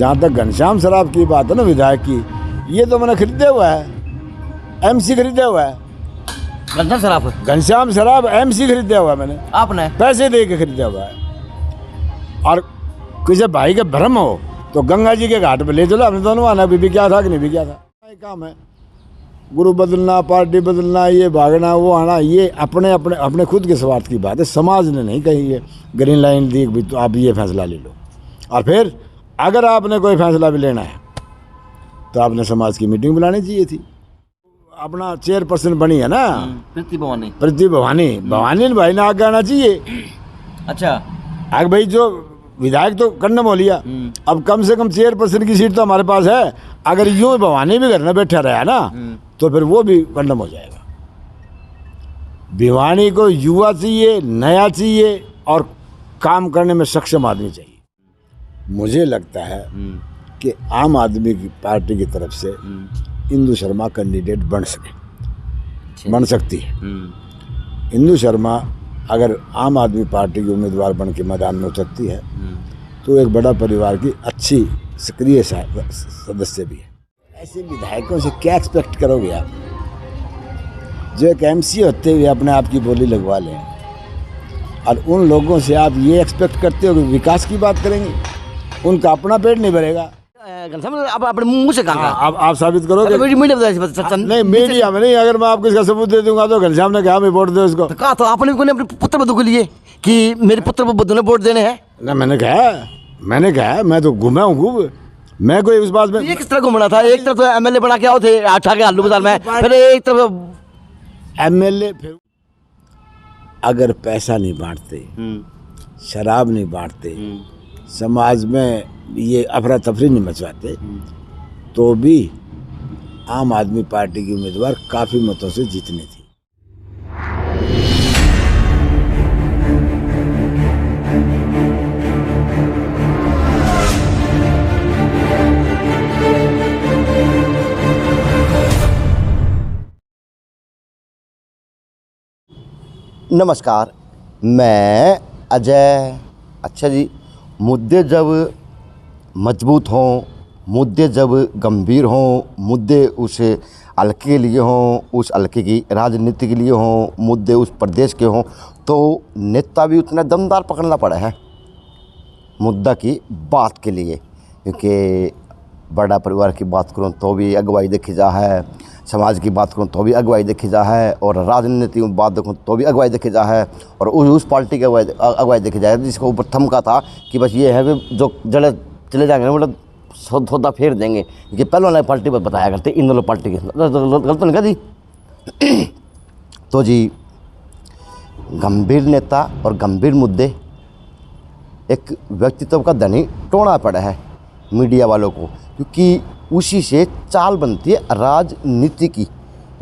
जहाँ तक घनश्याम शराब की बात है ना विधायक की, ये तो मैंने खरीदे हुआ है, एमसी खरीदे हुआ है। घनश्याम शराब एमसी खरीदा हुआ है मैंने, आपने पैसे दे के खरीदा हुआ है। और किसी भाई का भ्रम हो तो गंगा जी के घाट पे ले चलो, हमने दोनों आना भी क्या था कि नहीं भी क्या था। काम है गुरु बदलना, पार्टी बदलना, ये भागना वो आना, ये अपने अपने अपने खुद के स्वार्थ की बात है। समाज ने नहीं कही ये ग्रीन लाइन दी भी तो आप ये फैसला ले लो। और फिर अगर आपने कोई फैसला भी लेना है तो आपने समाज की मीटिंग बुलानी चाहिए थी। अपना चेयरपर्सन बनी है ना प्रीति भवानी भाई ने आगे आना चाहिए। अच्छा आगे भाई जो विधायक तो कंडम हो लिया, अब कम से कम चेयरपर्सन की सीट तो हमारे पास है। अगर यूं भवानी भी घर में बैठा रहा ना तो फिर वो भी कंडम हो जाएगा। भिवानी को युवा चाहिए, नया चाहिए और काम करने में सक्षम आदमी चाहिए। मुझे लगता है कि आम आदमी की पार्टी की तरफ से इंदु शर्मा कैंडिडेट बन सकती है। इंदु शर्मा अगर आम आदमी पार्टी की उम्मीदवार बन के मैदान में उतरती है तो एक बड़ा परिवार की अच्छी सक्रिय सदस्य भी है। ऐसे विधायकों से क्या एक्सपेक्ट करोगे आप, जो एक एमसी होते हुए अपने आप की बोली लगवा लें, और उन लोगों से आप ये एक्सपेक्ट करते हो कि विकास की बात करेंगे? उनका अपना पेट नहीं भरेगा। आप अपने मुंह से कहा, आप साबित करोगे? नहीं मीडिया में नहीं, अगर मैं आपको इसका सबूत दे दूंगा तो घनश्याम ने कहा मैं वोट दो इसको। कहा तो आपने भी अपने पुत्र बधू के लिए कि मेरे पुत्र बधू ने वोट देने हैं ना। मैंने कहा मैं तो घूमा हूँ खूब। मैं कोई उस बात में ये किस तरह घूमना था? एक तरफ तो एमएलए बना के आओ थे आठा के आलू बाजार में, फिर एक तरफ एमएलए। फिर अगर पैसा नहीं बांटते, शराब नहीं बांटते, समाज में ये अफरा तफरी नहीं मचवाते, तो भी आम आदमी पार्टी की उम्मीदवार काफ़ी मतों से जीतनी थी। नमस्कार, मैं अजय। अच्छा जी, मुद्दे जब मजबूत हों, मुद्दे जब गंभीर हों, मुद्दे उस हल्के के लिए हों, उस हल्के की राजनीति के लिए हों, मुद्दे उस प्रदेश के हों, तो नेता भी उतना दमदार पकड़ना पड़ा है मुद्दा की बात के लिए। क्योंकि बड़ा परिवार की बात करूँ तो भी अगुवाई देखी जा है, समाज की बात करूँ तो भी अगुवाई देखी जा है, और राजनीति में बात देखूँ तो भी अगुवाई देखी जा है, और उस पार्टी की अगुवाई देखी जाए जिसको ऊपर थमका था कि बस ये है कि जो जड़े चले जाएंगे ना मतलब सौदा फेर देंगे। कि पहले वाला पार्टी पर बताया करते इन दोनों पार्टी के गलत नहीं कहती। तो जी गंभीर नेता और गंभीर मुद्दे एक व्यक्तित्व का धनी टोना पड़ा है मीडिया वालों को, क्योंकि उसी से चाल बनती है राजनीति की,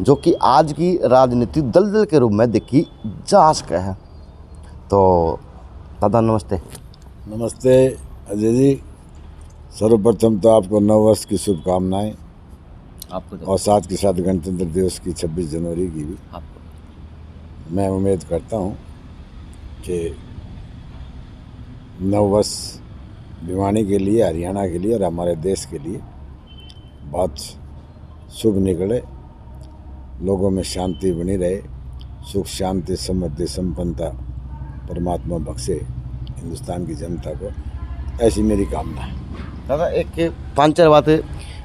जो कि आज की राजनीति दलदल के रूप में देखी जा सके है। तो दादा नमस्ते। नमस्ते अजय जी, सर्वप्रथम तो आपको नववर्ष की शुभकामनाएं आपको तो। और साथ के साथ गणतंत्र दिवस की 26 जनवरी की भी आपको। मैं उम्मीद करता हूं कि नववर्ष भिवानी के लिए, हरियाणा के लिए और हमारे देश के लिए बहुत शुभ निकले। लोगों में शांति बनी रहे, सुख शांति समृद्धि संपन्नता परमात्मा बख्शे हिंदुस्तान की जनता को, ऐसी मेरी कामना है। दादा एक 5-4 बातें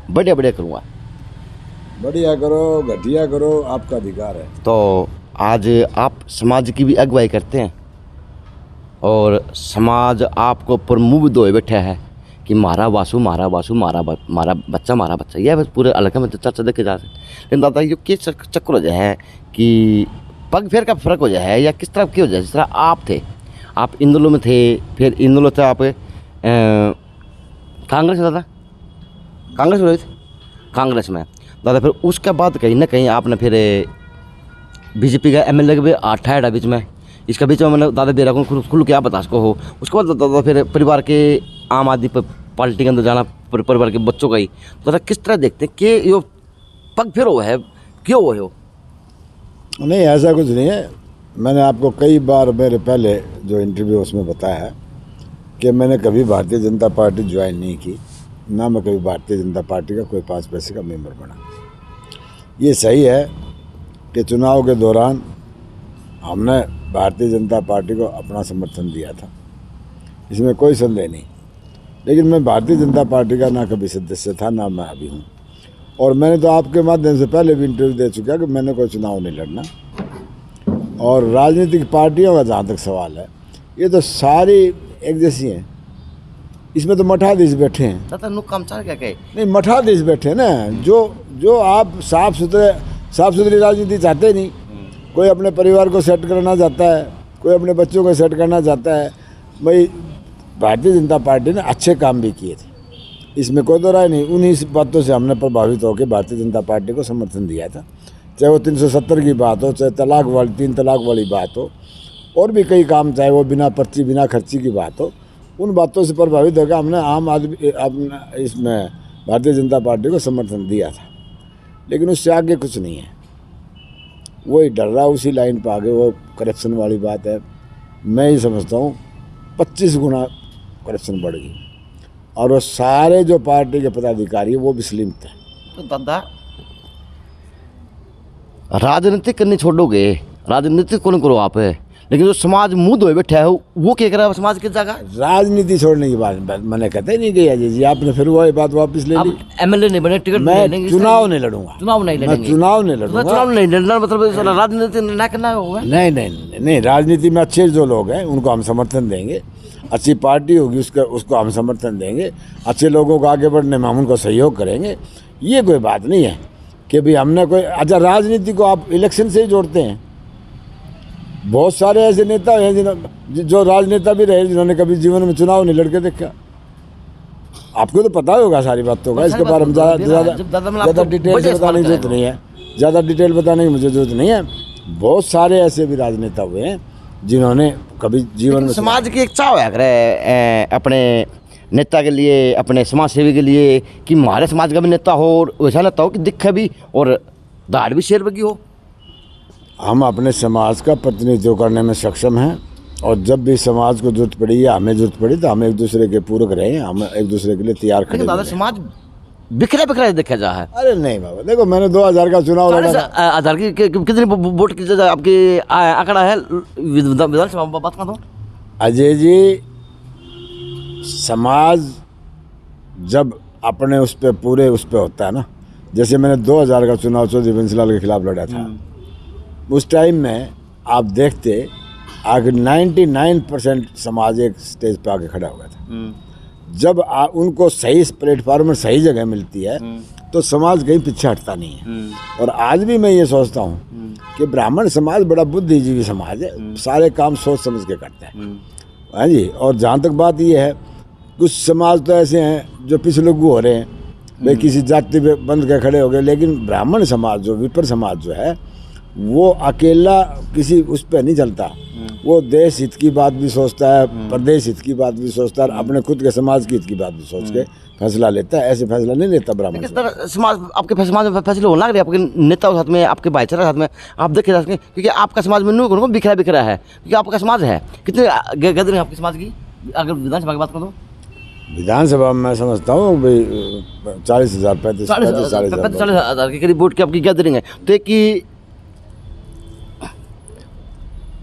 बढ़िया करूँगा। बढ़िया करो, घटिया करो, आपका अधिकार है। तो आज आप समाज की भी अगुवाई करते हैं और समाज आपको प्रमुख होए बैठा है कि मारा वासु मारा बच्चा, यह बस पूरे इलाके में चर्चा देखे जा रहे। लेकिन दादा ये किस चक्कर हो जाए है कि पग फेर का फर्क हो जाए है, या किस तरह की हो जाए? जिस तरह आप थे, आप इंदौर में थे, फिर इंदौर से आप कांग्रेस में, दादा कांग्रेस में थे, कांग्रेस में दादा, फिर उसके बाद कहीं ना कहीं आपने फिर बीजेपी का एमएलए भी आठा बीच में, इसका बीच में मैंने दादा बेरा को खुल के आप बता सको हो। उसके बाद दादा फिर परिवार के आम आदमी पार्टी के अंदर जाना, परिवार के बच्चों का ही, तो दादा किस तरह देखते हैं कि ये पग फिर हो है, क्यों हो? नहीं, ऐसा कुछ नहीं है। मैंने आपको कई बार मेरे पहले जो इंटरव्यू उसमें बताया है कि मैंने कभी भारतीय जनता पार्टी ज्वाइन नहीं की। ना मैं कभी भारतीय जनता पार्टी का कोई 5 पैसे का मेंबर बना। ये सही है कि चुनाव के दौरान हमने भारतीय जनता पार्टी को अपना समर्थन दिया था, इसमें कोई संदेह नहीं। लेकिन मैं भारतीय जनता पार्टी का ना कभी सदस्य था, ना मैं अभी हूँ। और मैंने तो आपके माध्यम से पहले भी इंटरव्यू दे चुका कि मैंने कोई चुनाव नहीं लड़ना। और राजनीतिक पार्टियों का जहाँ तक सवाल है, ये तो सारी एक जैसी हैं। इसमें तो मठाधीश बैठे हैं। दादा नु काम चाल क्या कहे नहीं, मठाधीश बैठे हैं ना, जो आप साफ सुथरी राजनीति चाहते नहीं। कोई अपने परिवार को सेट करना चाहता है, कोई अपने बच्चों को सेट करना चाहता है। भाई भारतीय जनता पार्टी ने अच्छे काम भी किए थे, इसमें कोई दो राय नहीं। उन्हीं बातों से हमने प्रभावित होकर भारतीय जनता पार्टी को समर्थन दिया था। चाहे वो 370 की बात हो, चाहे 3 तलाक वाली बात हो, और भी कई काम, चाहे वो बिना पर्ची बिना खर्ची की बात हो, उन बातों से प्रभावित होकर हमने आम आदमी अपना इसमें भारतीय जनता पार्टी को समर्थन दिया था। लेकिन उससे आगे कुछ नहीं है, वही डर रहा, उसी लाइन पर आगे वो करप्शन वाली बात है। मैं ही समझता हूँ 25 गुना करप्शन बढ़ गई, और वो सारे जो पार्टी के पदाधिकारी हैं वो भी स्लिम्ड थे। तो दादा राजनीति करनी छोड़ोगे, राजनीति कौन करो आप, लेकिन जो समाज मुँह धोए बैठा है वो क्या करा समाज की जगह। राजनीति छोड़ने की बात मैंने कहते नहीं कि अजय जी आपने फिर वही बात वापस ले ली। एमएलए नहीं बने, टिकट मैं चुनाव नहीं लड़ूंगा, चुनाव नहीं लड़ेंगे, मैं चुनाव नहीं लड़ूंगा। चुनाव नहीं लड़ना मतलब राजनीति ना करना होगा। नहीं, राजनीति में अच्छे जो लोग हैं उनको हम समर्थन देंगे। अच्छी पार्टी होगी उसको हम समर्थन देंगे। अच्छे लोगों को आगे बढ़ने में हम उनको सहयोग करेंगे। ये कोई बात नहीं है कि भाई हमने कोई, अच्छा राजनीति को आप इलेक्शन से ही जोड़ते हैं। बहुत सारे ऐसे नेता हैं जो राजनेता भी रहे जिन्होंने कभी जीवन में चुनाव नहीं लड़के देखा। आपको तो पता होगा सारी बातों का, इसके बारे में ज़्यादा डिटेल से बताने की जरूरत नहीं है। ज़्यादा डिटेल बताने की मुझे जरूरत नहीं है। बहुत सारे ऐसे भी राजनेता हुए हैं जिन्होंने कभी जीवन में, समाज की एक चाव है अपने नेता के लिए, अपने समाज सेवी के लिए कि हमारे समाज का भी नेता हो, और वैसा नेता हो कि दिखे भी और दाढ़ भी शेर बगी हो। हम अपने समाज का प्रतिनिधित्व करने में सक्षम हैं, और जब भी समाज को जरूरत पड़ी या हमें जरूरत पड़ी तो हम एक दूसरे के पूरक रहे, हम एक दूसरे के लिए तैयार खड़े हैं। समाज बिखरा देखा जा है। अरे नहीं बाबा, देखो मैंने 2000 का चुनाव लड़ा। आधार की कितनी वोट की आपकी आंकड़ा है विधानसभा में, बात कर दो। अजय जी, समाज जब अपने उस पर पूरे उस पर होता है ना, जैसे मैंने 2000 का चुनाव चौधरी बंसीलाल के खिलाफ लड़ा था, उस टाइम में आप देखते आगे 99% समाज एक स्टेज पे आके खड़ा हुआ था। जब उनको सही प्लेटफॉर्म में सही जगह मिलती है तो समाज कहीं पीछे हटता नहीं है। और आज भी मैं ये सोचता हूँ कि ब्राह्मण समाज बड़ा बुद्धिजीवी समाज है, सारे काम सोच समझ के करता है। हाँ जी। और जहाँ तक बात ये है, कुछ समाज तो ऐसे हैं जो पिछलग्गू हो रहे हैं, वे किसी जाति पे बंध के खड़े हो गए, लेकिन ब्राह्मण समाज जो विपर समाज जो है वो अकेला किसी उस पर नहीं चलता। वो देश हित की बात भी सोचता है, प्रदेश हित की बात भी सोचता है, अपने खुद के समाज की हित की बात भी सोच के फैसला लेता है। ऐसे फैसला नहीं लेता ब्राह्मण समाज। आपके समाज में फैसले होने लग रहे, आपके नेताओं के साथ में, आपके भाईचारा के साथ में आप देखे जा सकें, क्योंकि आपका समाज में नहीं बिखरा है, क्योंकि आपका समाज है। कितने गदर हैं आपके समाज की, अगर विधानसभा की बात करो? विधानसभा में मैं समझता हूँ भाई 40,000 40,000 के करीब वोट की आपकी गैदरिंग है। तो एक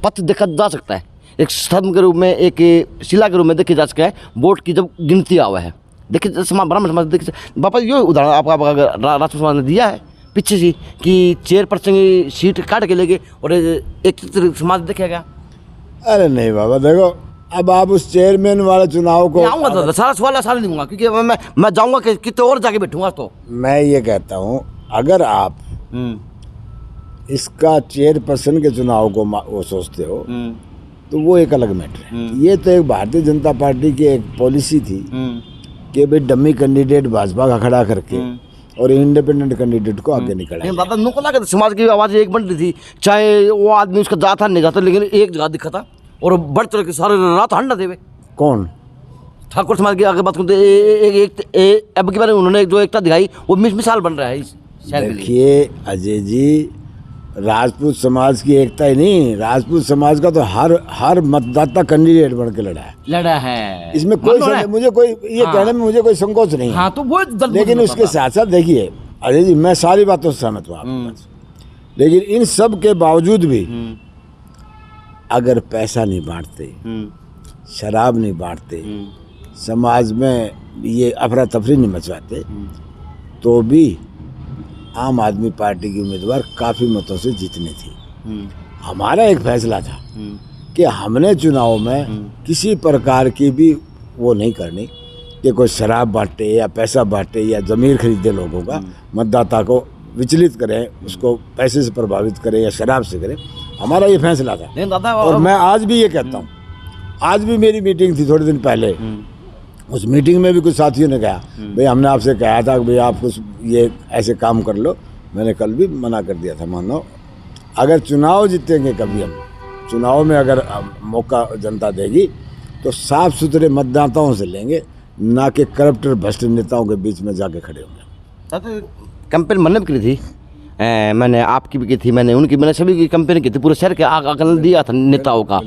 पथ देखा जा सकता है, एक स्तंभ के रूप में, एक शिला के रूप में देखी जा सकता है वोट की जब गिनती आवा है। देखिए समाज, ब्राह्मण समाज देखिए, बापा ये उदाहरण आपका राष्ट्र समाज ने दिया है पीछे से कि चेयरपर्सन की सीट काट के लेके और एक समाज देखेगा। अरे नहीं बाबा, देखो अब आप उस चेयरमैन वाले चुनाव को आऊँगा तो सारा सवाल आसान नहीं दूंगा, क्योंकि मैं जाऊँगा कि कितने और जाके बैठूंगा। तो मैं ये कहता हूँ, अगर आप इसका चेयरपर्सन के चुनाव को वो सोचते हो तो वो एक अलग मैटर है। ये तो एक भारतीय जनता पार्टी की एक पॉलिसी थी कि भाई डमी कैंडिडेट भाजपा का खड़ा करके और इंडिपेंडेंट कैंडिडेट को आगे निकाला। दादा नुको लगा समाज की आवाज़ एक बन रही थी, चाहे वो आदमी उसका जाता नहीं जाता, लेकिन एक जगह दिखा था और बढ़ चढ़ के सारे रात हंडा देवे। कौन? ठाकुर समाज की आगे बात करते अब की बार उन्होंने जो एकता दिखाई वो मिसाल बन रहा है। देखिए अजय जी, राजपूत समाज की एकता ही नहीं, राजपूत समाज का तो हर मतदाता कैंडिडेट बन के लड़ा है। इसमें कोई मुझे कोई ये कहने में मुझे कोई संकोच नहीं है। हाँ, तो वो लेकिन उसके साथ साथ देखिए अजय जी, मैं सारी बातों से सहमत हूँ आपके पास, लेकिन इन सब के बावजूद भी अगर पैसा नहीं बांटते, शराब नहीं बांटते, समाज में ये अफरा तफरी नहीं मचवाते, तो भी आम आदमी पार्टी की उम्मीदवार काफ़ी मतों से जीतनी थी। हमारा एक फैसला था कि हमने चुनाव में किसी प्रकार की भी वो नहीं करनी कि कोई शराब बांटे या पैसा बांटे या ज़मीर खरीदे लोगों का, मतदाता को विचलित करें, उसको पैसे से प्रभावित करें या शराब से करें। हमारा ये फैसला था। और मैं आज भी ये कहता हूँ, आज भी मेरी मीटिंग थी थोड़े दिन पहले, उस मीटिंग में भी कुछ साथियों ने कहा भाई हमने आपसे कहा था कि भाई आप कुछ ये ऐसे काम कर लो। मैंने कल भी मना कर दिया था, मानो अगर चुनाव जीतेंगे कभी हम, चुनाव में अगर मौका जनता देगी तो साफ सुथरे मतदाताओं से लेंगे, ना कि करप्टर भ्रष्ट नेताओं के बीच में जाके खड़े होंगे। कैंपेन मैंने भी की थी, मैंने आपकी भी की थी, मैंने सभी की कैंपेन की थी, पूरे शहर के आकलन दिया था नेताओं का।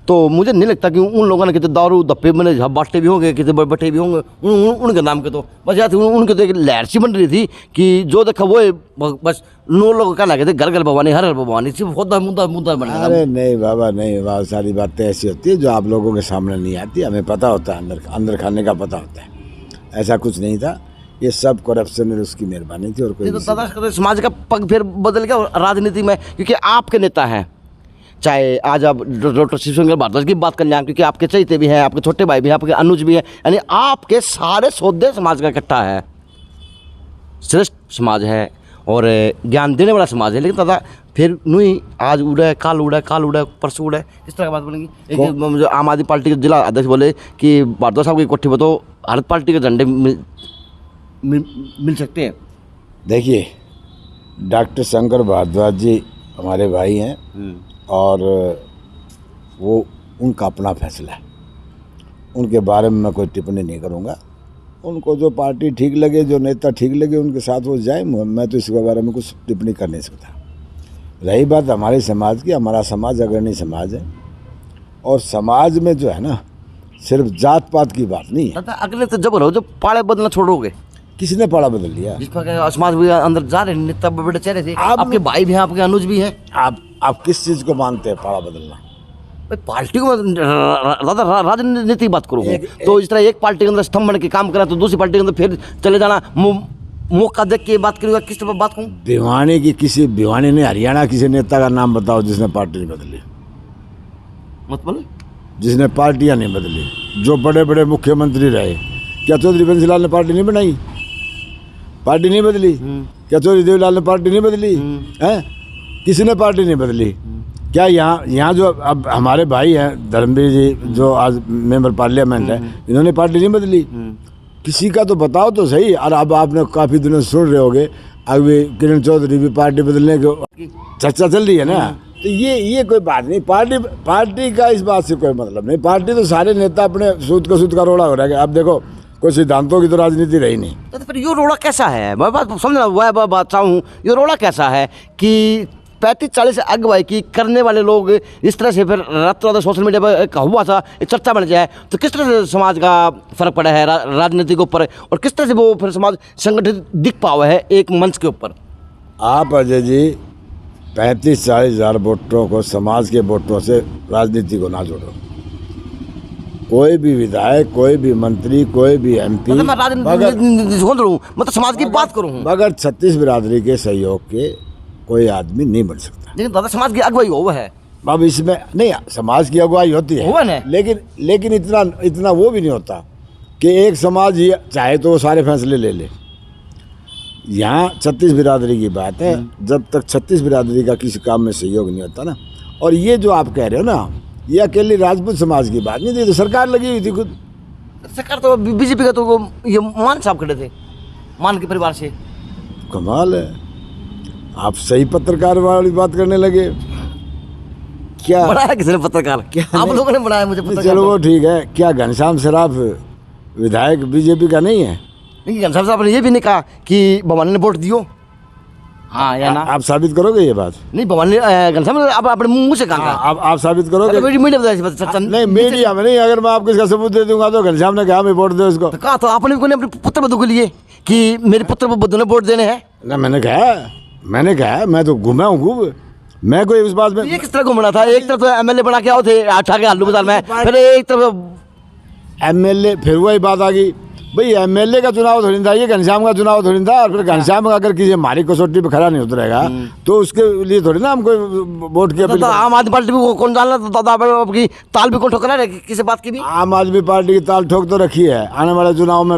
तो मुझे नहीं लगता कि उन लोगों ने कितने दारू धप्पे मैंने बांटे भी होंगे, कितने बटे भी होंगे उनके नाम के, तो बस यार उनके तो एक लहर सी बन रही थी कि जो देखा वो बस 9 लोग कहना कहते घर घर भवानी, हर हर भवानी, सिर्फ मुद्दा बन गया। अरे नहीं बाबा, नहीं बाबा, सारी बातें ऐसी होती है जो आप लोगों के सामने नहीं आती, हमें पता होता है, अंदर खाने का पता होता है। ऐसा कुछ नहीं था, ये सब करप्शन और उसकी मेहरबानी थी और कोई। तो दादा समाज का पग फिर बदल गया राजनीति में, क्योंकि आपके नेता हैं, चाहे आज आप डॉक्टर शिवशंकर भारद्वाज की बात कर लें, क्योंकि आपके चहेते भी हैं, आपके छोटे भाई भी हैं, आपके अनुज भी हैं, यानी आपके सारे सौदे समाज का इकट्ठा है, श्रेष्ठ समाज है और ज्ञान देने वाला समाज है। लेकिन दादा फिर नहीं, आज उड़े काल उड़े, परसों उड़े, इस तरह की बात बोलेंगी। एक आम आदमी पार्टी के जिला अध्यक्ष बोले कि भारद्वाज साहब की कोठी में तो हर पार्टी के झंडे मिल सकते हैं। देखिए, डॉक्टर शंकर भारद्वाज जी हमारे भाई हैं और वो उनका अपना फैसला है, उनके बारे में मैं कोई टिप्पणी नहीं करूँगा। उनको जो पार्टी ठीक लगे, जो नेता ठीक लगे, उनके साथ वो जाए, मैं तो इसके बारे में कुछ टिप्पणी कर नहीं सकता। रही बात हमारे समाज की, हमारा समाज अग्रणी समाज है और समाज में जो है ना, सिर्फ जात पात की बात नहीं है। अगले तो जब रहो, जब पाड़े बदलना छोड़ोगे, किसने पाड़ा बदल लिया? जिस पर समाज भी अंदर जा रहे, नेता बड़े चेहरे थे, आपके भाई भी हैं, आपके अनुज भी हैं। आप किस चीज़ को मानते हैं पाड़ा बदलना? पार्टी को दादा राजनीति बात करूँ तो इस तरह एक पार्टी के अंदर स्तंभ बन के काम करा तो दूसरी पार्टी के अंदर फिर चले जाना, मौका देख के बात करूँगा, किस तरह बात कहूँ? भिवानी की किसी भिवानी ने हरियाणा किसी नेता का नाम बताओ जिसने पार्टी नहीं बदली? मत बोले जिसने पार्टियां नहीं बदली, जो बड़े बड़े मुख्यमंत्री रहे, क्या चौधरी बंसीलाल ने पार्टी नहीं बनाई? पार्टी नहीं बदली? क्या चौधरी देवीलाल ने पार्टी नहीं बदली? हैं? किसी ने पार्टी नहीं बदली? क्या यहाँ जो अब हमारे भाई हैं धर्मवीर जी, जो आज मेंबर पार्लियामेंट है, इन्होंने पार्टी नहीं बदली? किसी का तो बताओ तो सही। और अब आपने काफ़ी दिनों से सुन रहे होगे, अभी किरण चौधरी भी पार्टी बदलने की चर्चा चल रही है ना, तो ये कोई बात नहीं। पार्टी का इस बात से कोई मतलब नहीं। पार्टी तो सारे नेता अपने सूद का रोड़ा हो रहा है। अब देखो, कोई सिद्धांतों की तो राजनीति रही नहीं। तो फिर ये रोड़ा कैसा है, मैं बात समझना वह बात चाहूँ, ये रोड़ा कैसा है कि 35-40 अगुवाई की करने वाले लोग इस तरह से फिर रात सोशल मीडिया पर हुआ था, एक चर्चा बन जाए, तो किस तरह से समाज का फर्क पड़ा है राजनीति के ऊपर, और किस तरह से वो फिर समाज संगठित दिख पावा है एक मंच के ऊपर? आप अजय जी 35-40 हज़ार वोटरों को समाज के वोटरों से राजनीति को ना जोड़ो। कोई भी विधायक, कोई भी मंत्री, कोई भी MP, मैं मतलब समाज की बात करूँ, मगर 36 बिरादरी के सहयोग के कोई आदमी नहीं बन सकता। लेकिन दादा समाज की अगुवाई हुआ है। अब इसमें नहीं, समाज की अगुवाई होती है, लेकिन इतना वो भी नहीं होता कि एक समाज ही चाहे तो वो सारे फैसले ले ले। यहाँ 36 बिरादरी की बात है, जब तक 36 बिरादरी का किसी काम में सहयोग नहीं होता ना, और ये जो आप कह रहे हो ना, ये अकेली राजपूत समाज की बात नहीं थी, तो सरकार लगी हुई थी खुद। सरकार तो बीजेपी का तो ये मान साहब खड़े थे, मान के परिवार से। कमाल है, आप सही पत्रकार वाली बात करने लगे। क्या बनाया किसने पत्रकार? क्या आप लोगों ने बनाया मुझे पत्रकार? चलो वो ठीक है। क्या घनश्याम सराफ विधायक बीजेपी का नहीं है? घनश्याम साहब ने ये भी नहीं कहा कि भवानी ने वोट दियो। हाँ या ना? आप साबित करोगे ये बात? नहीं भवानी घनश्याम आप अपने मुंह से कहा आप साबित करोगे? नहीं मीडिया में नहीं, अगर मैं आपको इसका सबूत दे दूंगा तो घनश्याम ने कहा मैं वोट दो इसको। तो कहा तो आपने भी अपने पुत्र बधू के लिए कि मेरे पुत्र बधू ने वोट देने हैं ना? मैंने कहा मैं तो घूमा हूँ खूब, मैं कोई उस बात में। ये किस तरह घूमना था? एक तरफ तो एमएलए बना के आओ थे आठा के आलू बाजार में, फिर एक तरफ एमएलए, फिर वही बात आ गई भाई, एमएलए का चुनाव थोड़ी था, ये घनश्याम का चुनाव थोड़ी था। और फिर घनश्याम अगर किसी हमारी कसौटी पे खड़ा नहीं उतरेगा तो उसके लिए थोड़ी ना हम कोई वोट की अपील। आम आदमी पार्टी भी कौन डालना की ताल भी कौन ठोकना है किसी बात की भी? आम आदमी पार्टी की ताल ठोक तो रखी है, आने वाले चुनाव में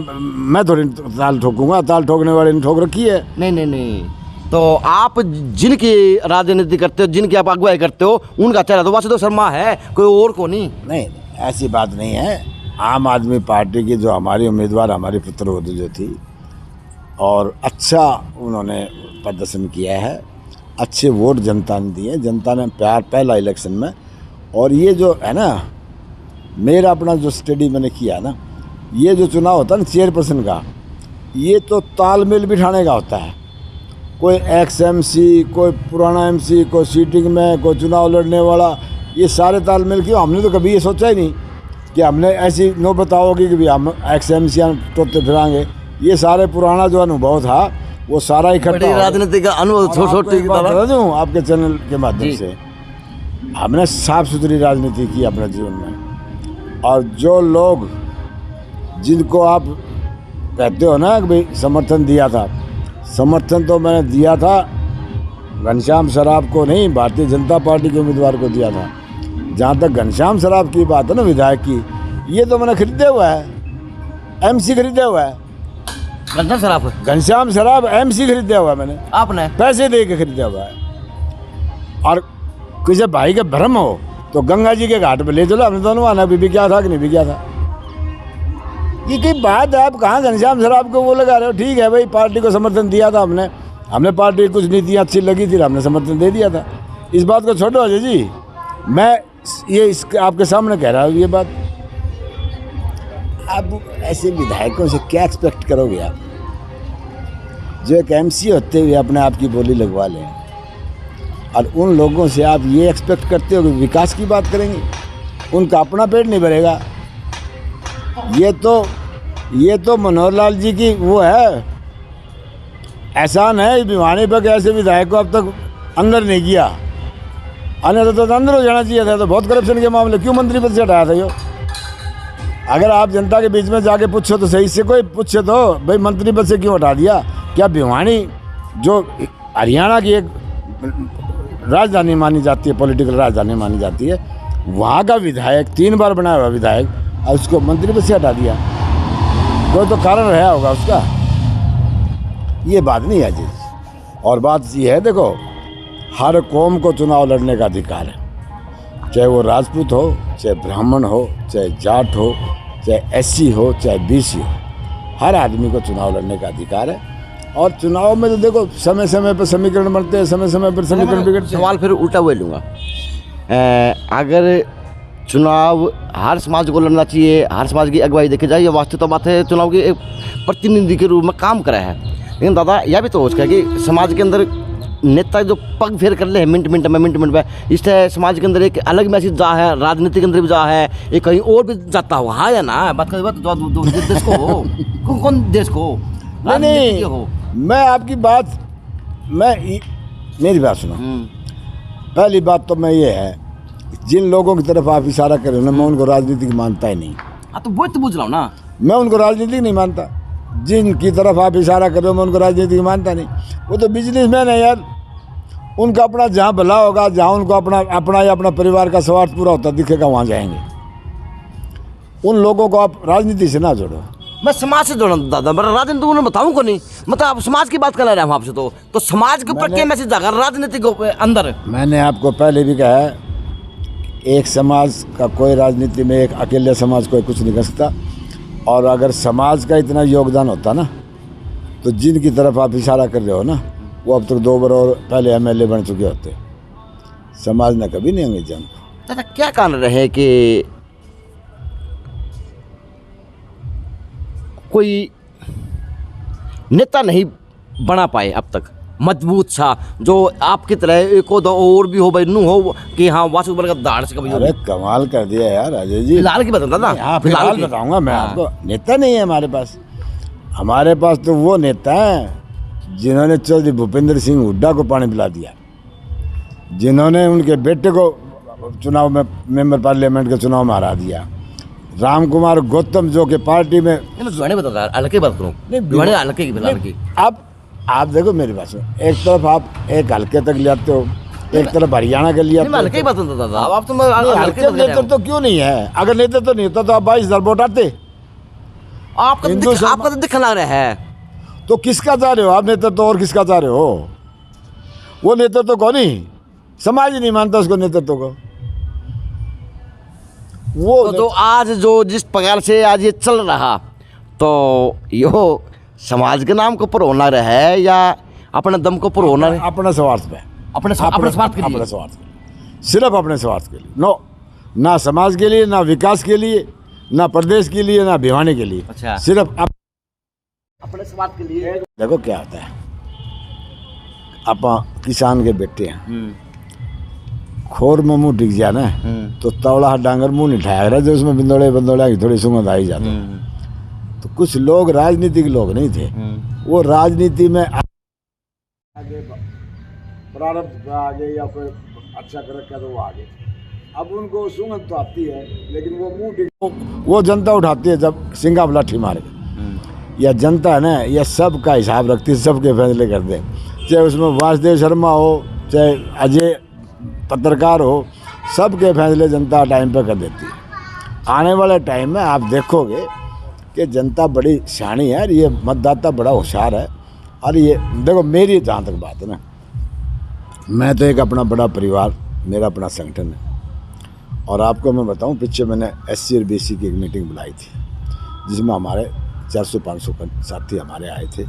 मैं थोड़ी ताल ठोकूंगा, ताल ठोकने वाले ने ठोक रखी है। नहीं तो आप जिनकी राजनीति करते हो, जिनकी आप अगुवाई करते हो, उनका चेहरा तो वासुदेव शर्मा है, कोई और को नहीं। ऐसी बात नहीं है। आम आदमी पार्टी की जो हमारी उम्मीदवार, हमारी पुत्रवधू जो थी, और अच्छा उन्होंने प्रदर्शन किया है, अच्छे वोट जनता ने दिए, जनता ने प्यार पहला इलेक्शन में। और ये जो है ना, मेरा अपना जो स्टडी मैंने किया ना, ये जो चुनाव होता है ना चेयरपर्सन का, ये तो तालमेल बिठाने का होता है। कोई एक्स एमसी, कोई पुराना एमसी, कोई सीटिंग में, कोई चुनाव लड़ने वाला, ये सारे तालमेल क्यों? हमने तो कभी ये सोचा ही नहीं कि हमने ऐसी नौबत होगी कि भी हम एक्स एमसी टोटते फिरांगे। ये सारे पुराना जो अनुभव था वो सारा इकट्ठा राजनीति का अनुभव बता दूँ आपके चैनल के माध्यम से। हमने साफ सुथरी राजनीति की अपने जीवन में, और जो लोग जिनको आप कहते हो ना कि भाई समर्थन दिया था, समर्थन तो मैंने दिया था घनश्याम सराफ को नहीं, भारतीय जनता पार्टी के उम्मीदवार को दिया था। जहाँ तक घनश्याम सराफ की बात है ना, विधायक की, ये तो मैंने खरीदे हुआ है, एमसी खरीदे हुआ है। घनश्याम सराफ एमसी खरीदे हुआ है मैंने, आपने पैसे दे के खरीदा हुआ है। और किसी भाई का भ्रम हो तो गंगा जी के घाट पे ले चलो, हमने दोनों आना भी क्या था कि नहीं भी क्या था। ये कोई बात है? आप कहाँ घनश्याम सराफ को वो लगा रहे हो? ठीक है भाई, पार्टी को समर्थन दिया था हमने पार्टी की कुछ नीतियाँ अच्छी लगी थी, हमने समर्थन दे दिया था। इस बात को छोड़ो अजय जी, मैं ये आपके सामने कह रहा हूँ ये बात। आप ऐसे विधायकों से क्या एक्सपेक्ट करोगे आप, जो एक एमसी होते हुए अपने आप की बोली लगवा लें, और उन लोगों से आप ये एक्सपेक्ट करते हो कि विकास की बात करेंगे? उनका अपना पेट नहीं भरेगा। ये तो मनोहर लाल जी की वो है, एहसान है भिवानी पर, ऐसे विधायक को अब तक अंदर नहीं किया। अन्य तो अंदर हो जाना चाहिए था। तो बहुत करप्शन के मामले क्यों मंत्री पद से हटाया था? यो अगर आप जनता के बीच में जाके पूछो तो सही से कोई पूछे तो भाई मंत्री पद से क्यों हटा दिया? क्या भिवानी जो हरियाणा की एक राजधानी मानी जाती है, पॉलिटिकल राजधानी मानी जाती है, वहाँ का विधायक 3 बार बनाया हुआ विधायक, और उसको मंत्री पद से हटा दिया? कोई तो कारण रहा होगा उसका। ये बात नहीं है जी। और बात ये है, देखो, हर कौम को चुनाव लड़ने का अधिकार है, चाहे वो राजपूत हो, चाहे ब्राह्मण हो, चाहे जाट हो, चाहे एससी हो, चाहे बीसी हो, हर आदमी को चुनाव लड़ने का अधिकार है। और चुनाव में तो देखो समय समय पर समीकरण बनते हैं, समय समय पर समीकरण बिगड़ते हैं। सवाल फिर उल्टा हुए लूँगा, अगर चुनाव हर समाज को लड़ना चाहिए, हर समाज की अगुवाई देखी जाए, ये वास्तविकता बात है, चुनाव के एक प्रतिनिधि के रूप में काम करा है। लेकिन दादा यह भी तो हो सका कि समाज के अंदर नेता जो पग फेर कर ले मिनट में, इस तरह समाज के अंदर एक अलग मैसेज जा है, राजनीति के अंदर भी जा है, ये कहीं और भी जाता हुआ है या ना? बात कर देश को हो कौन देश को नहीं हो। मैं आपकी बात, मेरी बात सुनो। पहली बात तो मैं ये है, जिन लोगों की तरफ आप इशारा कर रहे हो ना, मैं उनको राजनीतिक मानता ही नहीं। तो वो तो पूछ रहा हूँ ना, मैं उनको राजनीतिक नहीं मानता। जिनकी तरफ आप इशारा कर रहे हो मैं उनको राजनीतिक मानता नहीं। वो तो बिजनेसमैन है यार, उनका अपना जहाँ भला होगा, जहाँ उनको अपना या अपना परिवार का स्वार्थ पूरा होता दिखेगा, वहाँ जाएंगे। उन लोगों को आप राजनीति से ना जोड़ो। मैं समाज से जोड़ा दादा, मैं राजनीति उन्हें बताऊँ को नहीं, मतलब आप समाज की बात कर रहे हैं आपसे, तो समाज के ऊपर क्या मैसेज जाएगा राजनीति के अंदर? मैंने आपको पहले भी कहा है, एक समाज का कोई राजनीति में एक अकेले समाज कोई कुछ नहीं कर सकता। और अगर समाज का इतना योगदान होता ना, तो जिनकी तरफ आप इशारा कर रहे हो ना, वो अब तक 2 बार और पहले एमएलए बन चुके होते। समाज ने कभी नहीं अंग्रेज जान। दादा क्या कारण रहे कि कोई नेता नहीं बना पाए अब तक? मजबूत सा, जो आपकी तरह एक दो और भी हो भाई नू हो कि हाँ वासु बल का दाढ़ से कभी अरे कमाल कर दिया यार अजय जी। फिलहाल की बता ना, हाँ फिलहाल बताऊंगा मैं आपको। नेता नहीं है हमारे पास तो वो नेता हैं जिन्होंने चौधरी भूपेंद्र सिंह हुड्डा को पानी पिला दिया, जिन्होंने उनके बेटे को चुनाव में मेंबर पार्लियामेंट के चुनाव में हरा दिया, राम कुमार गौतम जो कि पार्टी में मैं बता हल्के बात करूँ नहीं हल्के की फिलहाल की। आप देखो मेरी बात सुनो, एक तरफ आप एक हल्के तक ले आते हो, एक तरफ हरियाणा के लिए आते हो। हल्के ही बात होता था अब तो हल्के नेतृत्व तो क्यों नहीं है? अगर नेतृत्व तो नहीं होता तो आप 22,000 वोट आते। आपका तो दिखना रहा है तो किसका चाह रहे हो आप नेतृत्व और किसका चाह रहे हो? वो नेतृत्व को नहीं, समाज ही नहीं मानता उसको नेतृत्व को। वो तो आज जो जिस प्रकार से आज ये चल रहा तो यो समाज के नाम के ऊपर होना है या अपने दम के ऊपर होना है? अपने स्वार्थ पे, अपने स्वार्थ के लिए, अपने स्वार्थ के लिए, सिर्फ अपने स्वार्थ के लिए। नो, ना समाज के लिए, ना विकास के लिए, ना प्रदेश के लिए, ना भिवानी के लिए। अच्छा। सिर्फ अपने स्वार्थ के लिए। देखो क्या होता है, आप किसान के बेटे हैं, खोर में मुँह टिक जाए ना तो तवड़ा डांगर मुँह नहीं ठाया रहा, जो उसमें बिंदोड़े की थोड़ी सुगंध आई जाती। तो कुछ लोग राजनीतिक लोग नहीं थे, वो राजनीति में आगे प्रारंभ आगे या कोई अच्छा कर रखा तो वो आगे, अब उनको सुगंध तो आती है लेकिन वो मुंह टिक, वो जनता उठाती है जब सिंगा लाठी मार के। या जनता है ना, यह सब का हिसाब रखती है, सबके फैसले करते हैं, चाहे उसमें वासुदेव शर्मा हो, चाहे अजय पत्रकार हो, सबके फैसले जनता टाइम पर कर देती है। आने वाले टाइम में आप देखोगे कि जनता बड़ी सियानी है और ये मतदाता बड़ा होशियार है। और ये देखो मेरी जहाँ तक बात है ना, मैं तो एक अपना बड़ा परिवार, मेरा अपना संगठन है। और आपको मैं बताऊं, पीछे मैंने SC और BC की एक मीटिंग बुलाई थी जिसमें हमारे 400-500 साथी हमारे आए थे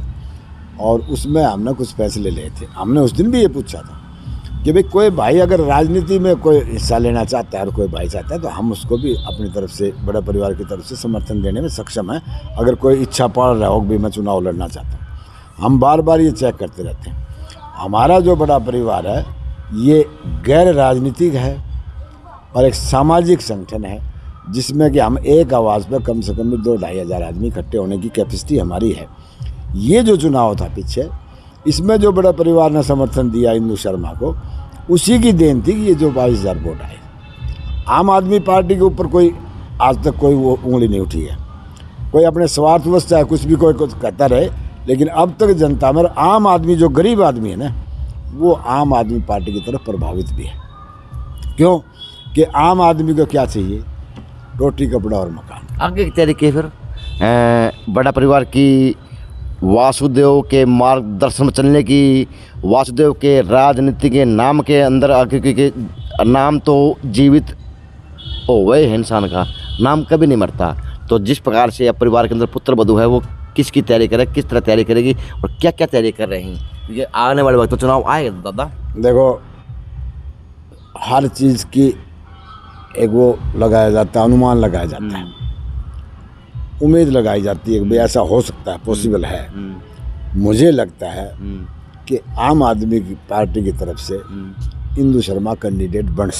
और उसमें हमने कुछ फैसले लिए थे। हमने उस दिन भी ये पूछा था कि भाई कोई भाई अगर राजनीति में कोई हिस्सा लेना चाहता है और कोई भाई चाहता है तो हम उसको भी अपनी तरफ से, बड़ा परिवार की तरफ से समर्थन देने में सक्षम है। अगर कोई इच्छा पड़ रहा हो भी मैं चुनाव लड़ना चाहता हूँ, हम बार बार ये चेक करते रहते हैं। हमारा जो बड़ा परिवार है ये गैर राजनीतिक है और एक सामाजिक संगठन है जिसमें कि हम एक आवाज़ पर कम से कम 2-2.5 हज़ार आदमी इकट्ठे होने की कैपेसिटी हमारी है। ये जो चुनाव था पीछे, इसमें जो बड़ा परिवार ने समर्थन दिया इंदु शर्मा को, उसी की देन थी कि ये जो 22,000 वोट आए। आम आदमी पार्टी के ऊपर कोई आज तक कोई वो उंगली नहीं उठी है। कोई अपने स्वार्थवश चाहे कुछ भी कोई कुछ कहता रहे, लेकिन अब तक जनता में आम आदमी, जो गरीब आदमी है ना, वो आम आदमी पार्टी की तरफ प्रभावित भी है। क्यों कि आम आदमी को क्या चाहिए? रोटी, कपड़ा और मकान। आगे की तरीके फिर बड़ा परिवार की वासुदेव के मार्गदर्शन में चलने की, वासुदेव के राजनीति के नाम के अंदर आगे के नाम तो जीवित हो गए हैं, इंसान का नाम कभी नहीं मरता। तो जिस प्रकार से अब परिवार के अंदर पुत्र वधू है वो किसकी तैयारी करे, किस तरह तैयारी करेगी और क्या क्या तैयारी कर रहे हैं, ये आने वाले वक्त तो चुनाव आएगा दादा। देखो हर चीज़ की एक वो लगाया जाता है, अनुमान लगाया जाता है, उम्मीद लगाई जाती है कि भाई ऐसा हो सकता है, पॉसिबल है। मुझे लगता है कि आम आदमी की पार्टी की तरफ से इंदु शर्मा कैंडिडेट बन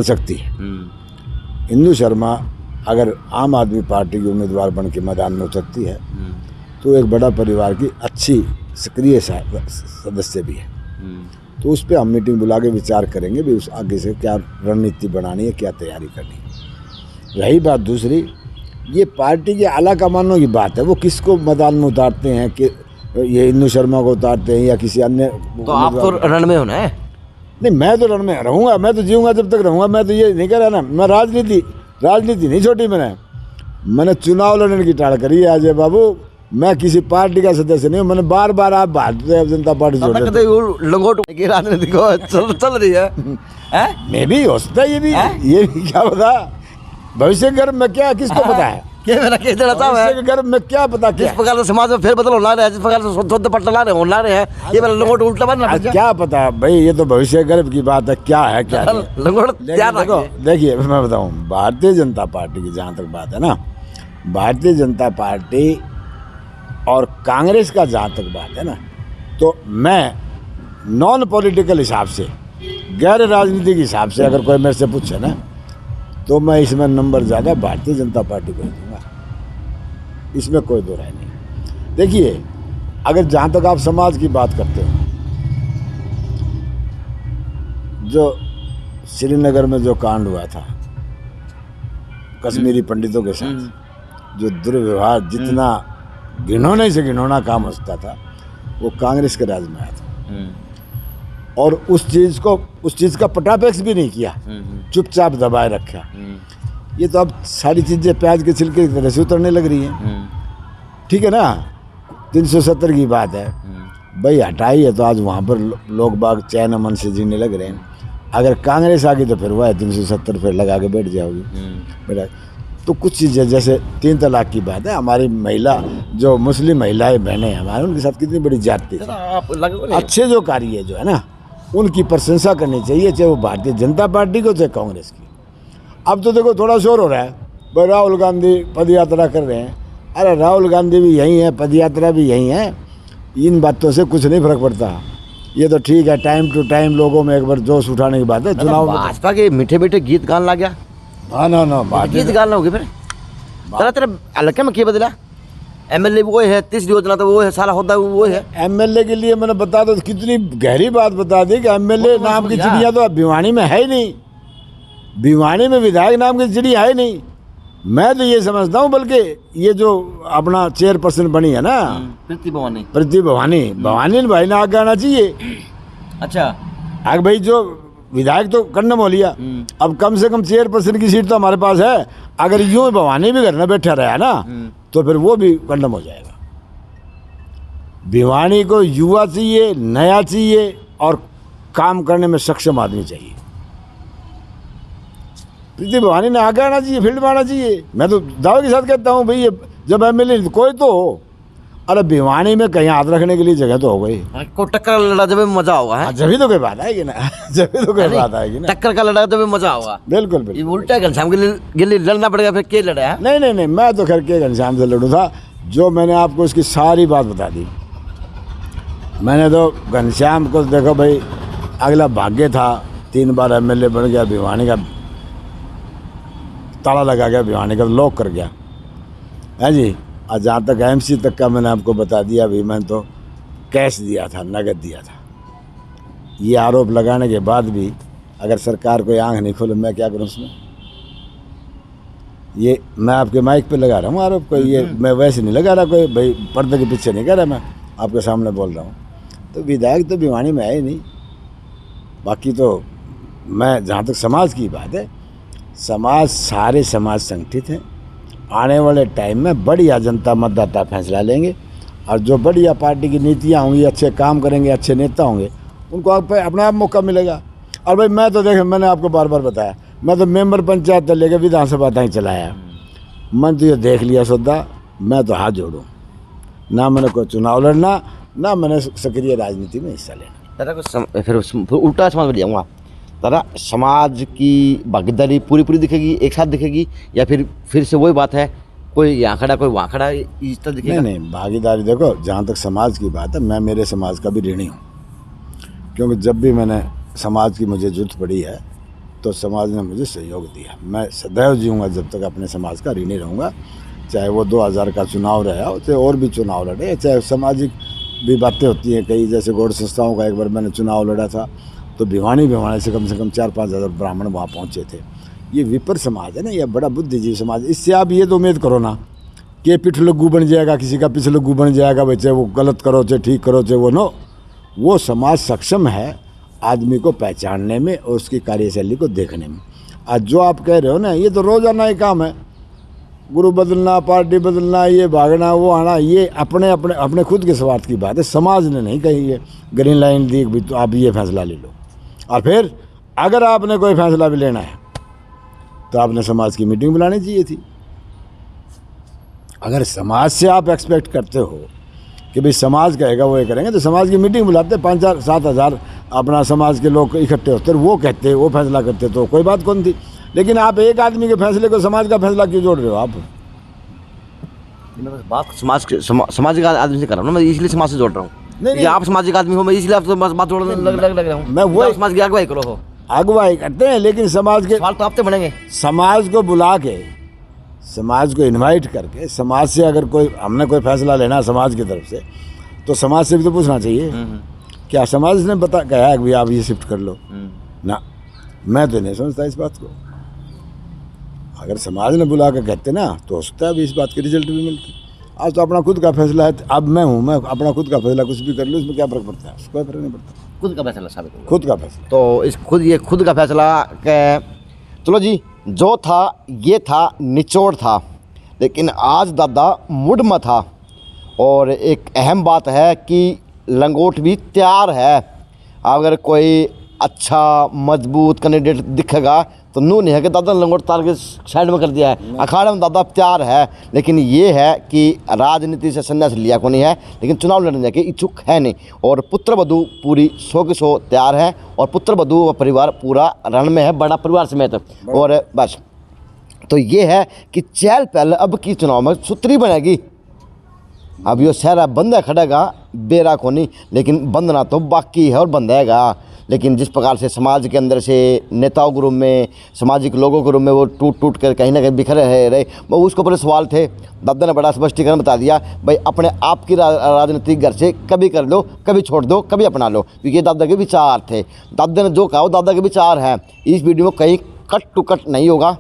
सकती है। इंदु शर्मा अगर आम आदमी पार्टी की उम्मीदवार बन के मैदान में उतरती है तो एक बड़ा परिवार की अच्छी सक्रिय सदस्य भी है। तो उस पर हम मीटिंग बुला के विचार करेंगे भी उस आगे से क्या रणनीति बनानी है, क्या तैयारी करनी है। रही बात दूसरी, ये पार्टी के आला कमानों की बात है, वो किसको मैदान में उतारते हैं कि ये इंदु शर्मा को उतारते हैं या किसी अन्य। तो आप तो रण में होना है। नहीं, मैं तो रण में रहूँगा, मैं तो जीऊँगा जब तक रहूँगा। मैं तो ये नहीं कह रहा ना, मैं राजनीति नहीं छोड़ी। मैंने चुनाव लड़ने की टाल करी है अजय बाबू। मैं किसी पार्टी का सदस्य नहीं हूँ। मैंने बार बार आप भारतीय जनता पार्टी लंगोट की राजनीति चल रही है। मैं भी हो सकता है, ये भी क्या पता भविष्य के गर्भ में क्या किसको पता है, भविष्य के गर्भ में क्या पता। जिस प्रकार से समाज में फेर बदल होना है, जिस प्रकार से शुद्ध पट्टा ला रहे हैं, ये मेरा लंगोट उल्टा बनना क्या पता भाई, ये तो भविष्य के गर्भ की बात है, क्या है क्या लंगोट। देखिए मैं बताऊँ, भारतीय जनता पार्टी की जहाँ तक बात है ना, भारतीय जनता पार्टी और कांग्रेस का जहाँ तक बात है ना, तो मैं नॉन पॉलिटिकल हिसाब से, गैर राजनीतिक हिसाब से अगर कोई मेरे से पूछे ना, तो मैं इसमें नंबर ज़्यादा भारतीय जनता पार्टी को ही दूंगा, इसमें कोई दो राय नहीं। देखिए, अगर जहाँ तक आप समाज की बात करते हो, जो श्रीनगर में जो कांड हुआ था कश्मीरी पंडितों के साथ, जो दुर्व्यवहार, जितना घिनौने से घिनौना काम हो सकता था, वो कांग्रेस के राज में आया था। और उस चीज़ का पटापेक्ष भी नहीं किया, चुपचाप दबाए रखा। ये तो अब सारी चीज़ें प्याज के छिलके की तरह से उतरने लग रही हैं, ठीक है ना। 370 की बात है भाई, हटाई है तो आज वहाँ पर लोग बाग चैन अमन से जीने लग रहे हैं। अगर कांग्रेस आ गई तो फिर वह 370 फिर लगा के बैठ जाओगी बेटा। तो कुछ चीज़ें जैसे 3 तलाक की बात है, हमारी महिला जो मुस्लिम महिलाएं बहनें हैं हमारे, उनके साथ कितनी बड़ी जाती है। अच्छे जो कार्य जो है ना, उनकी प्रशंसा करनी चाहिए, चाहे वो भारतीय जनता पार्टी को चाहे कांग्रेस की। अब तो देखो थोड़ा शोर हो रहा है भाई, राहुल गांधी पद यात्रा कर रहे हैं। अरे राहुल गांधी भी यहीं है, पद यात्रा भी यहीं है, इन बातों से कुछ नहीं फर्क पड़ता। ये तो ठीक है, टाइम टू टाइम लोगों में एक बार जोश उठाने की बात है। चुनाव में भाजपा के मीठे मीठे गीत गान लग गया। हाँ ना गीत गान होगी फिर तरह तरह हल्के में क्या बदला। एमएलए वो है, 30 योजना तो वो है, सारा होता वो है। एमएलए के लिए मैंने बता दो, कितनी गहरी बात बता दी कि एमएलए नाम की चिड़िया तो भिवानी में है ही नहीं, भिवानी में विधायक नाम की चिड़िया है नहीं। मैं तो ये समझता हूँ, बल्कि ये जो अपना चेयरपर्सन बनी है ना प्रीति भवानी भाई ने आगे आना चाहिए। अच्छा, आगे भाई जो विधायक तो कन्नम हो लिया, अब कम से कम चेयरपर्सन की सीट तो हमारे पास है। अगर यूं भवानी भी घर में बैठा रहा ना, तो फिर वो भी कन्नम हो जाएगा। भिवानी को युवा चाहिए, नया चाहिए और काम करने में सक्षम आदमी चाहिए। प्रीति भवानी ने आगे आना चाहिए, फील्ड में आना चाहिए। मैं तो दावे के साथ कहता हूँ भाई, ये जब एमएलए कोई तो हो। अरे भिवानी में कहीं हाथ रखने के लिए जगह तो हो गई। को टक्कर लड़ा जब मजा होगा है, जब भी तो कोई बात आएगी ना, जब भी तो कोई बात आएगी ना, टक्कर का लड़ा जब मजा होगा। बिल्कुल बिल्कुल। उल्टा घनश्याम के लिए लड़ना पड़ेगा, फिर क्या लड़ा है? नहीं, मैं तो खैर के घनश्याम से लड़ू था। जो मैंने आपको इसकी सारी बात बता दी। मैंने तो घनश्याम को देखो भाई, अगला भाग्य था, 3 बार एमएलए बन गया, भिवानी का ताला लगा गया, भिवानी का लॉक कर गया है जी। और जहाँ तक एमसी तक का मैंने आपको बता दिया भी, मैंने तो कैश दिया था, नगद दिया था। ये आरोप लगाने के बाद भी अगर सरकार कोई आंख नहीं खोले, मैं क्या करूँ उसमें? ये मैं आपके माइक पे लगा रहा हूँ आरोप को, ये मैं वैसे नहीं लगा रहा कोई भाई पर्दे के पीछे नहीं कर रहा, मैं आपके सामने बोल रहा हूँ। तो विधायक तो भिवानी में है ही नहीं। बाकी तो मैं जहाँ तक समाज की बात है, समाज, सारे समाज संगठित हैं। आने वाले टाइम में बढ़िया जनता मतदाता फैसला लेंगे, और जो बढ़िया पार्टी की नीतियाँ होंगी, अच्छे काम करेंगे, अच्छे नेता होंगे, उनको अपने आप मौका मिलेगा। और भाई मैं तो देखें, मैंने आपको बार बार बताया, मैं तो मेंबर पंचायत से लेकर विधानसभा तक चलाया। मैं तो ये देख लिया सौदा, मैं तो हाथ जोड़ूँ ना, मैंने कोई चुनाव लड़ना, ना मैंने सक्रिय राजनीति में हिस्सा लेना। फिर उल्टा समाज में जाऊँगा दादा, समाज की भागीदारी पूरी दिखेगी, एक साथ दिखेगी, या फिर से वही बात है, कोई यहाँ खड़ा कोई वहाँ खड़ा, इस तरह दिखेगा? नहीं, भागीदारी देखो, जहाँ तक समाज की बात है, मैं मेरे समाज का भी ऋणी हूँ। क्योंकि जब भी मैंने समाज की मुझे जरूरत पड़ी है तो समाज ने मुझे सहयोग दिया। मैं सदैव जीऊँगा जब तक अपने समाज का ऋणी रहूँगा, चाहे वो 2000 का चुनाव रहा हो, चाहे और भी चुनाव लड़े, चाहे सामाजिक भी बातें होती हैं कई, जैसे गौड़ संस्थाओं का एक बार मैंने चुनाव लड़ा था, तो भिवानी से कम 4-5 हज़ार ब्राह्मण वहाँ पहुँचे थे। ये विपर समाज है ना, ये बड़ा बुद्धिजीवी समाज। इससे आप ये तो उम्मीद करो ना कि पिछलग्गू बन जाएगा, किसी का पिछलग्गू बन जाएगा, भाई चाहे वो गलत करो चाहे ठीक करो चाहे वो नो, वो समाज सक्षम है आदमी को पहचानने में और उसकी कार्यशैली को देखने में। आज जो आप कह रहे हो ना, ये तो रोजाना ही काम है, गुरु बदलना, पार्टी बदलना, ये भागना, वो आना, ये अपने खुद के स्वार्थ की बात है। समाज ने नहीं कही है, ग्रीन लाइन दी भी तो आप ये फैसला ले लो। और फिर अगर आपने कोई फैसला भी लेना है तो आपने समाज की मीटिंग बुलानी चाहिए थी। अगर समाज से आप एक्सपेक्ट करते हो कि भाई समाज कहेगा वो ये करेंगे, तो समाज की मीटिंग बुलाते, 5-7 हज़ार अपना समाज के लोग इकट्ठे होते, वो कहते, वो फैसला करते, तो कोई बात कौन थी। लेकिन आप एक आदमी के फैसले को समाज का फैसला क्यों जोड़ रहे हो? आप बात समाज के आदमी से कर रहा हूँ ना, मैं इसलिए समाज से जोड़ रहा हूँ। नहीं, ये आप सामाजिक आदमी हो, मैं इसलिए आपसे बात जोड़ने लग रहा हूँ। मैं वही- आप समाज की अगुवाई करो हो, अगुवाई करते हैं, लेकिन समाज के सवाल तो आपसे बनेंगे। समाज को बुला के, समाज को इनवाइट करके, समाज से अगर कोई हमने कोई फैसला लेना है समाज की तरफ से, तो समाज से भी तो पूछना चाहिए। क्या समाज ने कहा है कि आप ये शिफ्ट कर लो? ना, मैं तो नहीं समझता इस बात को। अगर समाज ने बुला के कहते ना, तो हो सकता है अभी इस बात के रिजल्ट भी मिलते। आज तो अपना खुद का फैसला है, अब मैं अपना खुद का फैसला कुछ भी कर लूँ, इसमें क्या फर्क पड़ता है? कोई फर्क नहीं पड़ता। खुद का फैसला साबित करो। खुद का फैसला। तो इस खुद का फैसला के चलो जी, जो था ये था, निचोड़ था, लेकिन आज दादा मुड में था। और एक अहम बात है कि लंगोट भी तैयार है। अगर कोई अच्छा मजबूत कैंडिडेट दिखेगा तो नू नहीं है कि दादा लंगोट तार के साइड में कर दिया है, अखाड़े में दादा तैयार है। लेकिन ये है कि राजनीति से संन्यास लिया को नहीं है, लेकिन चुनाव लड़ने के इच्छुक है नहीं। और पुत्र वधू पूरी 100 की 100 तैयार है, और पुत्र वधू व परिवार पूरा रण में है, बड़ा परिवार समेत। और बस तो ये है कि चहल पहल अब की चुनाव में सूत्री बनेगी। अब यो सहरा बंदा खड़ेगा, बेरा को नहीं, लेकिन बंधना तो बाकी है और बंधेगा। लेकिन जिस प्रकार से समाज के अंदर से नेताओं के रूप में, सामाजिक लोगों के रूप में वो टूट कर कहीं ना कहीं बिखरे रहे, वो उसके ऊपर सवाल थे। दादा ने बड़ा स्पष्टीकरण बता दिया, भाई अपने आप की राजनीतिक घर से कभी कर लो, कभी छोड़ दो, कभी अपना लो, क्योंकि ये दादा के विचार थे। दादा ने जो कहा वो दादा के विचार हैं। इस वीडियो में कहीं कट टू कट नहीं होगा,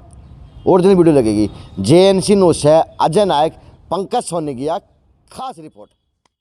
ओरिजिनल वीडियो लगेगी। JNC न्यूज़ से अजय नायक, पंकज सोनी की खास रिपोर्ट।